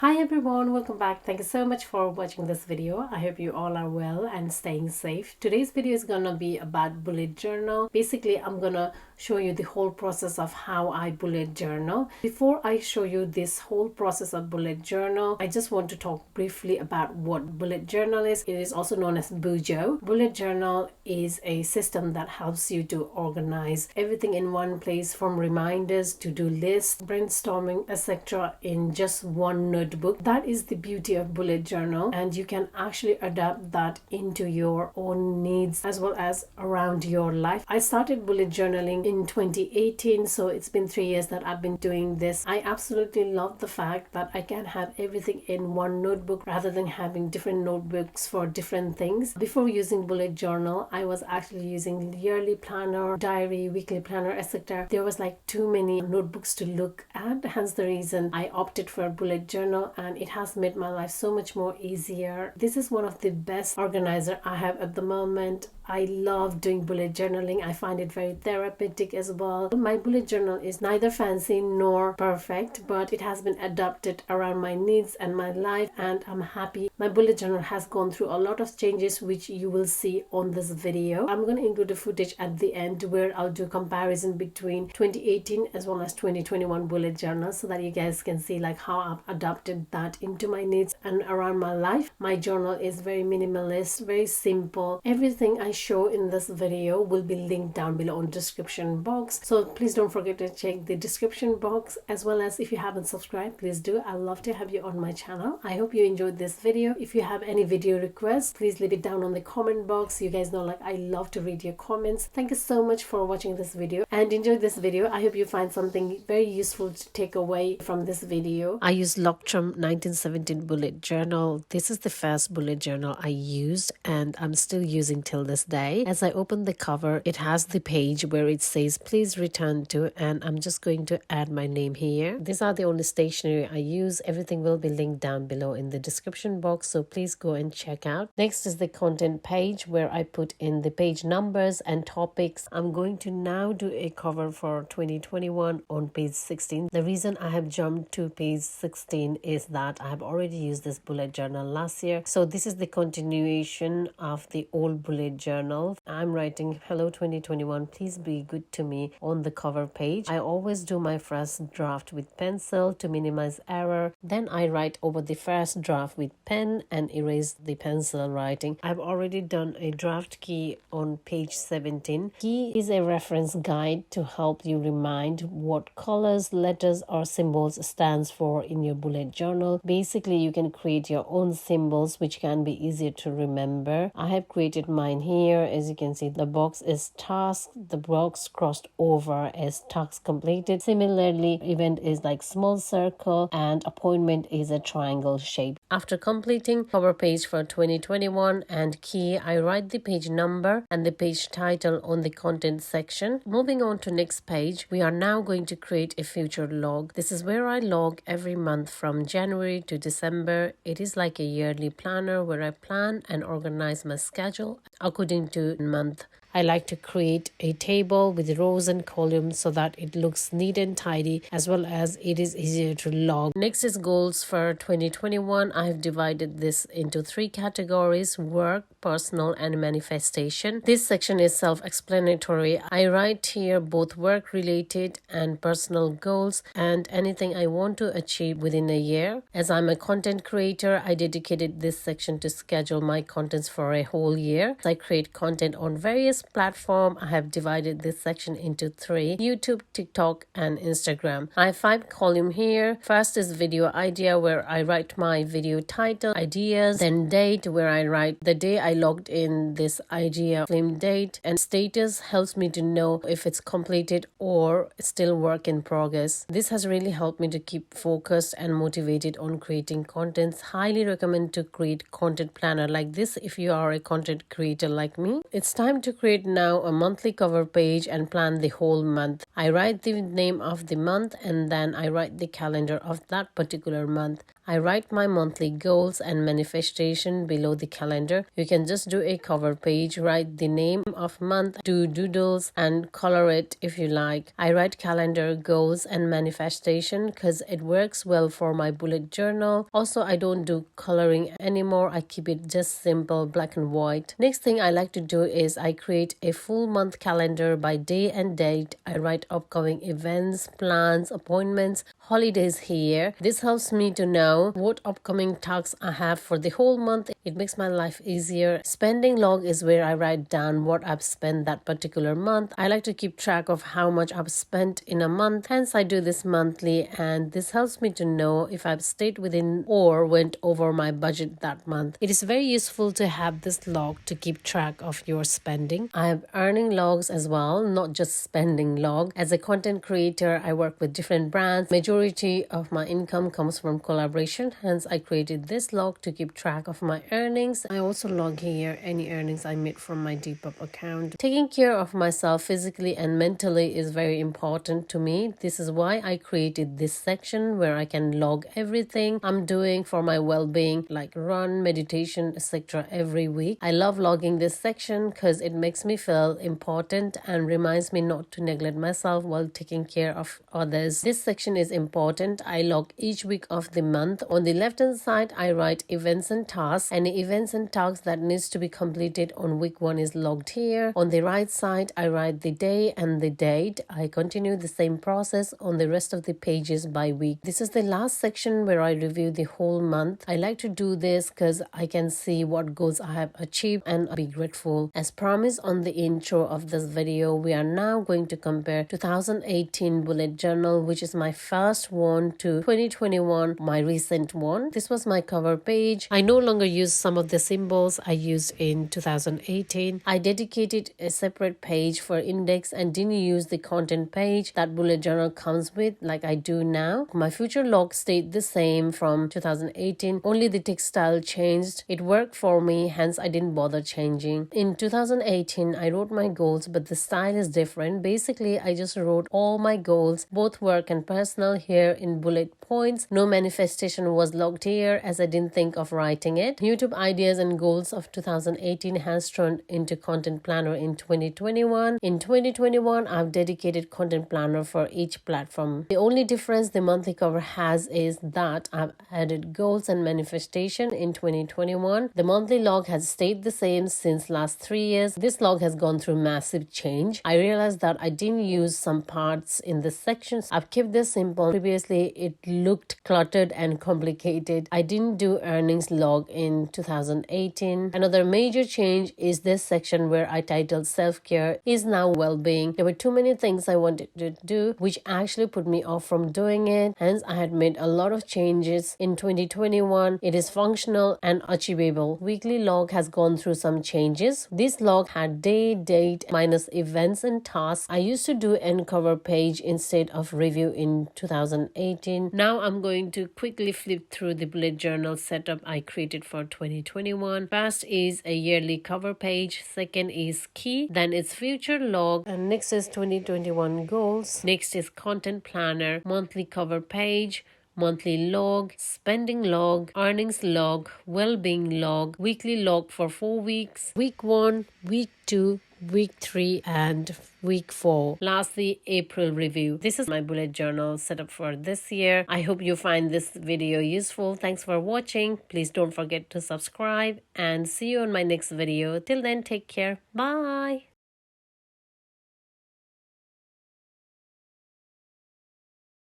Hi everyone, welcome back. Thank you so much for watching this video. I hope you all are well and staying safe. Today's video is gonna be about bullet journal. Basically, I'm gonna show you the whole process of how I bullet journal. Before I show you this whole process of bullet journal, I just want to talk briefly about what bullet journal is. It is also known as Bujo. Bullet journal is a system that helps you to organize everything in one place, from reminders, to-do lists, brainstorming, etc. in just one notebook. That is the beauty of bullet journal, and you can actually adapt that into your own needs as well as around your life. I started bullet journaling in 2018, so it's been 3 years that I've been doing this. I absolutely love the fact that I can have everything in one notebook rather than having different notebooks for different things. Before using bullet journal, I was actually using yearly planner, diary, weekly planner, etc. There was like too many notebooks to look at, hence the reason I opted for bullet journal, and it has made my life so much more easier. This is one of the best organizer I have at the moment. I love doing bullet journaling. I find it very therapeutic as well. My bullet journal is neither fancy nor perfect, but it has been adapted around my needs and my life, and I'm happy. My bullet journal has gone through a lot of changes, which you will see on this video. I'm going to include a footage at the end where I'll do comparison between 2018 as well as 2021 bullet journal, so that you guys can see like how I've adapted that into my needs and around my life. My journal is very minimalist, very simple. Everything I show in this video will be linked down below in description box, so please don't forget to check the description box, as well as if you haven't subscribed, please do. I'd love to have you on my channel. I hope you enjoyed this video. If you have any video requests, please leave it down on the comment box. You guys know like I love to read your comments. Thank you so much for watching this video and enjoy this video. I hope you find something very useful to take away from this video. I use Loctrum 1917 bullet journal. This is the first bullet journal I used, and I'm still using till this day. As I open the cover, it has the page where it says please return to, and I'm just going to add my name here. These are the only stationery I use. Everything will be linked down below in the description box, so please go and check out. Next is the content page where I put in the page numbers and topics. I'm going to now do a cover for 2021 on page 16. The reason I have jumped to page 16 is that I have already used this bullet journal last year, so this is the continuation of the old bullet journal. I'm writing hello 2021, please be good to me on the cover page. I always do my first draft with pencil to minimize error, then I write over the first draft with pen and erase the pencil writing. I've already done a draft key on page 17. Key is a reference guide to help you remind what colors, letters or symbols stands for in your bullet journal. Basically, you can create your own symbols which can be easier to remember. I have created mine here. As you can see, the box is task, the box crossed over is task completed. Similarly, event is like small circle and appointment is a triangle shape. After completing cover page for 2021 and key, I write the page number and the page title on the content section. Moving on to next page, we are now going to create a future log. This is where I log every month from January to December. It is like a yearly planner where I plan and organize my schedule according to month. I like to create a table with rows and columns so that it looks neat and tidy, as well as it is easier to log. Next is goals for 2021. I have divided this into 3 categories: work, personal and manifestation. This section is self-explanatory. I write here both work related and personal goals and anything I want to achieve within a year. As I'm a content creator, I dedicated this section to schedule my contents for a whole year. I create content on various platforms. I have divided this section into 3: YouTube, TikTok and Instagram. I have 5 columns here. First is video idea, where I write my video title, ideas, then date, where I write the day I logged in this idea, film date, and status helps me to know if it's completed or still work in progress. This has really helped me to keep focused and motivated on creating contents. Highly recommend to create content planner like this if you are a content creator like me. It's time to create create now a monthly cover page and plan the whole month. I write the name of the month and then I write the calendar of that particular month. I write my monthly goals and manifestation below the calendar. You can just do a cover page, write the name of month, do doodles and color it if you like. I write calendar, goals and manifestation because it works well for my bullet journal. Also, I don't do coloring anymore. I keep it just simple, black and white. Next thing I like to do is I create a full month calendar by day and date. I write upcoming events, plans, appointments, holidays here. This helps me to know what upcoming tasks I have for the whole month. It makes my life easier. Spending log is where I write down what I've spent that particular month. I like to keep track of how much I've spent in a month. Hence, I do this monthly, and this helps me to know if I've stayed within or went over my budget that month. It is very useful to have this log to keep track of your spending. I have earning logs as well, not just spending log. As a content creator, I work with different brands. Majority of my income comes from collaboration. Hence, I created this log to keep track of my earnings. I also log here any earnings I made from my Depop account. Taking care of myself physically and mentally is very important to me. This is why I created this section where I can log everything I'm doing for my well-being, like run, meditation, etc. every week. I love logging this section because it makes me feel important and reminds me not to neglect myself while taking care of others. This section is important. I log each week of the month. On the left hand side, I write events and tasks. Any events and tasks that needs to be completed on week 1 is logged here. On the right side, I write the day and the date. I continue the same process on the rest of the pages by week. This is the last section where I review the whole month. I like to do this because I can see what goals I have achieved and be grateful. As promised on the intro of this video, we are now going to compare 2018 bullet journal, which is my first one, to 2021, my recent one. This was my cover page. I no longer use some of the symbols I used in 2018. I dedicated a separate page for index and didn't use the content page that bullet journal comes with like I do now. My future log stayed the same from 2018. Only the text style changed. It worked for me, hence I didn't bother changing. In 2018, I wrote my goals, but the style is different. Basically, I just wrote all my goals, both work and personal, here in bullet points. No manifestation was logged here as I didn't think of writing it. YouTube ideas and goals of 2018 has turned into content planner in 2021. In 2021, I've dedicated content planner for each platform. The only difference the monthly cover has is that I've added goals and manifestation in 2021. The monthly log has stayed the same since last 3 years. This log has gone through massive change. I realized that I didn't use some parts in the sections. I've kept this simple. Previously, it looked cluttered and complicated. I didn't do earnings log in 2018. Another major change is this section where I titled self-care is now well-being. There were too many things I wanted to do which actually put me off from doing it. Hence, I had made a lot of changes. In 2021, it is functional and achievable. Weekly log has gone through some changes. This log had day, date, minus events and tasks. I used to do end cover page instead of review in 2018. Now I'm going to quickly flip through the bullet journal setup I created for 2021. First is a yearly cover page. Second is key. Then it's future log. And next is 2021 goals. Next is content planner, monthly cover page, monthly log, spending log, earnings log, well-being log, weekly log for 4 weeks, week 1, week 2, week 3 and week 4. Lastly, April review. This is my bullet journal setup for this year. I hope you find this video useful. Thanks for watching. Please don't forget to subscribe and see you on my next video. Till then, take care. Bye.